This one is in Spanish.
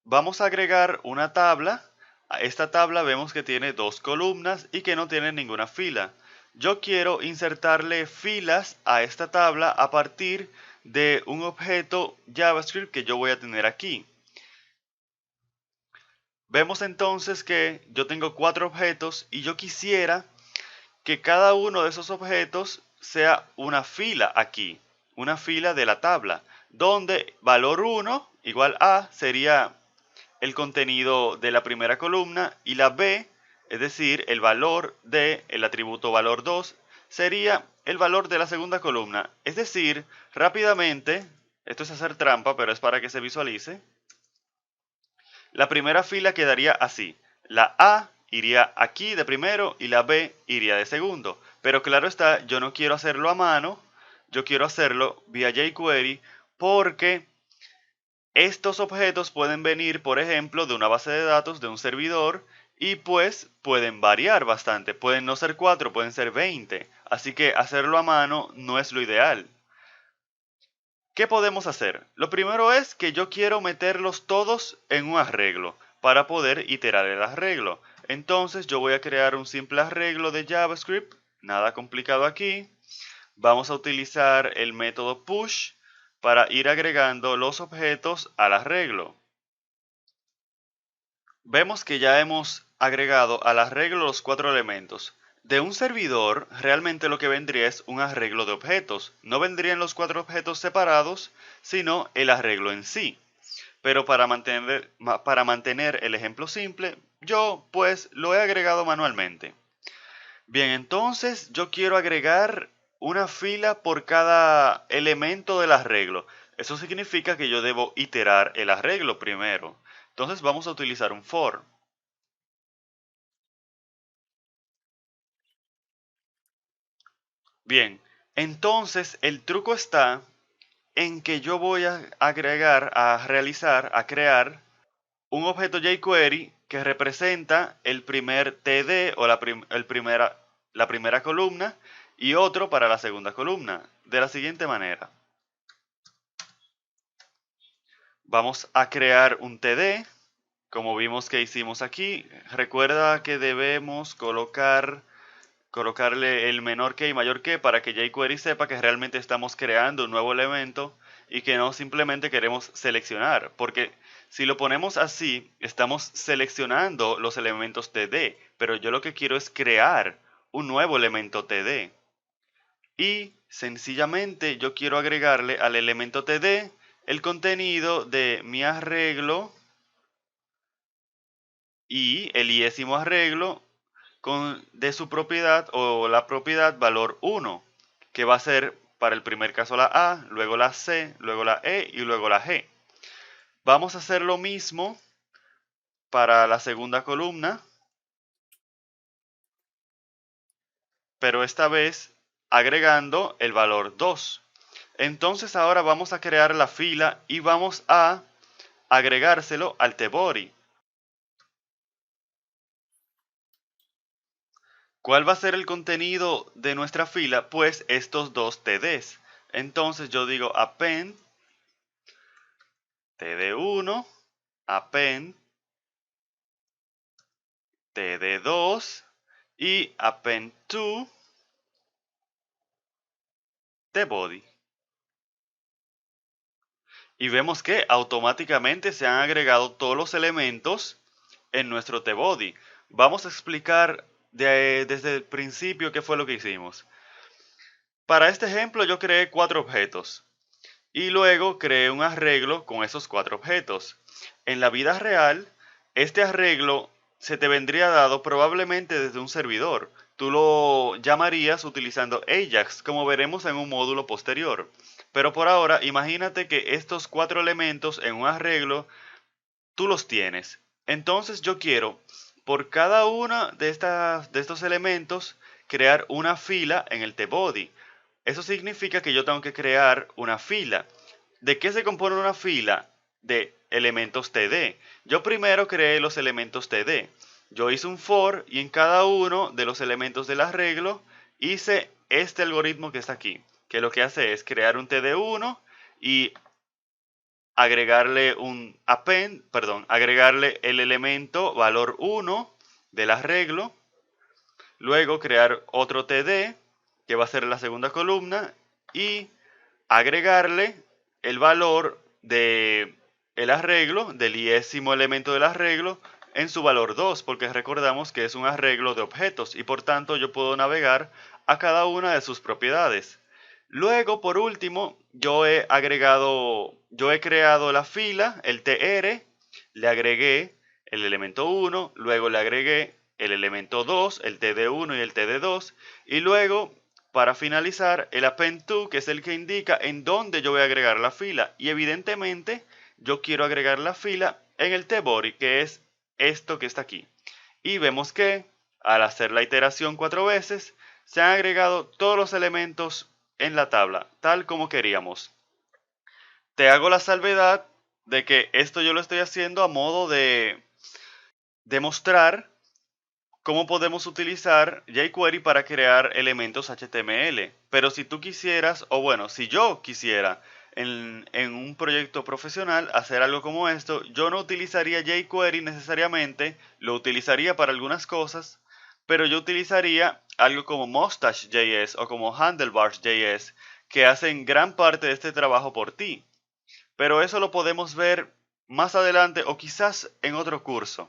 Vamos a agregar una tabla. A esta tabla vemos que tiene dos columnas y que no tiene ninguna fila. Yo quiero insertarle filas a esta tabla a partir de un objeto JavaScript que yo voy a tener aquí. Vemos entonces que yo tengo cuatro objetos y yo quisiera que cada uno de esos objetos sea una fila aquí, una fila de la tabla, donde valor 1 igual a sería el contenido de la primera columna y la B, es decir, el valor del atributo valor 2, sería el valor de la segunda columna. Es decir, rápidamente, esto es hacer trampa, pero es para que se visualice, la primera fila quedaría así. La A iría aquí de primero y la B iría de segundo. Pero claro está, yo no quiero hacerlo a mano, yo quiero hacerlo vía jQuery porque estos objetos pueden venir, por ejemplo, de una base de datos, de un servidor, y pues pueden variar bastante. Pueden no ser 4, pueden ser 20. Así que hacerlo a mano no es lo ideal. ¿Qué podemos hacer? Lo primero es que yo quiero meterlos todos en un arreglo para poder iterar el arreglo. Entonces yo voy a crear un simple arreglo de JavaScript, nada complicado aquí. Vamos a utilizar el método push para ir agregando los objetos al arreglo. Vemos que ya hemos agregado al arreglo los cuatro elementos. De un servidor, realmente lo que vendría es un arreglo de objetos. No vendrían los cuatro objetos separados, sino el arreglo en sí. Pero para mantener el ejemplo simple, yo pues lo he agregado manualmente. Bien, entonces yo quiero agregar una fila por cada elemento del arreglo. Eso significa que yo debo iterar el arreglo primero. Entonces vamos a utilizar un for. Bien, entonces el truco está en que yo voy a agregar, a crear un objeto jQuery que representa el primer TD o la primera columna y otro para la segunda columna, de la siguiente manera. Vamos a crear un TD, como vimos que hicimos aquí. Recuerda que debemos colocarle el menor que y mayor que para que jQuery sepa que realmente estamos creando un nuevo elemento y que no simplemente queremos seleccionar, porque si lo ponemos así, estamos seleccionando los elementos TD, pero yo lo que quiero es crear un nuevo elemento TD. Y sencillamente yo quiero agregarle al elemento TD el contenido de mi arreglo y el iésimo arreglo de su propiedad o la propiedad valor 1, que va a ser para el primer caso la A, luego la C, luego la E y luego la G. Vamos a hacer lo mismo para la segunda columna, pero esta vez agregando el valor 2. Entonces ahora vamos a crear la fila y vamos a agregárselo al tbody. ¿Cuál va a ser el contenido de nuestra fila? Pues estos dos TDs. Entonces yo digo append td1, append td2 y append2 tbody. Y vemos que automáticamente se han agregado todos los elementos en nuestro tbody. Vamos a explicar desde el principio qué fue lo que hicimos. Para este ejemplo yo creé cuatro objetos y luego creé un arreglo con esos cuatro objetos. En la vida real, este arreglo se te vendría dado probablemente desde un servidor. Tú lo llamarías utilizando Ajax, como veremos en un módulo posterior. Pero por ahora, imagínate que estos cuatro elementos en un arreglo, tú los tienes. Entonces yo quiero, por cada uno de estos elementos, crear una fila en el tbody. Eso significa que yo tengo que crear una fila. ¿De qué se compone una fila? De elementos TD. Yo primero creé los elementos TD. Yo hice un for y en cada uno de los elementos del arreglo hice este algoritmo que está aquí, que lo que hace es crear un TD1 y agregarle un append, perdón, agregarle el elemento valor 1 del arreglo, luego crear otro TD que va a ser la segunda columna y agregarle el valor de el arreglo, del iésimo elemento del arreglo, en su valor 2, porque recordamos que es un arreglo de objetos y por tanto yo puedo navegar a cada una de sus propiedades. Luego, por último, yo he creado la fila, el tr, le agregué el elemento 1, luego le agregué el elemento 2, el td1 y el td2, y luego, para finalizar, el append2, que es el que indica en dónde yo voy a agregar la fila. Y evidentemente, yo quiero agregar la fila en el tbody, que es esto que está aquí. Y vemos que, al hacer la iteración 4 veces, se han agregado todos los elementos en la tabla, tal como queríamos. Te hago la salvedad de que esto yo lo estoy haciendo a modo de demostrar cómo podemos utilizar jQuery para crear elementos HTML. Pero si tú quisieras, o bueno, si yo quisiera en un proyecto profesional hacer algo como esto, yo no utilizaría jQuery necesariamente, lo utilizaría para algunas cosas, pero yo utilizaría algo como Mustache.js o como Handlebars.js, que hacen gran parte de este trabajo por ti. Pero eso lo podemos ver más adelante o quizás en otro curso.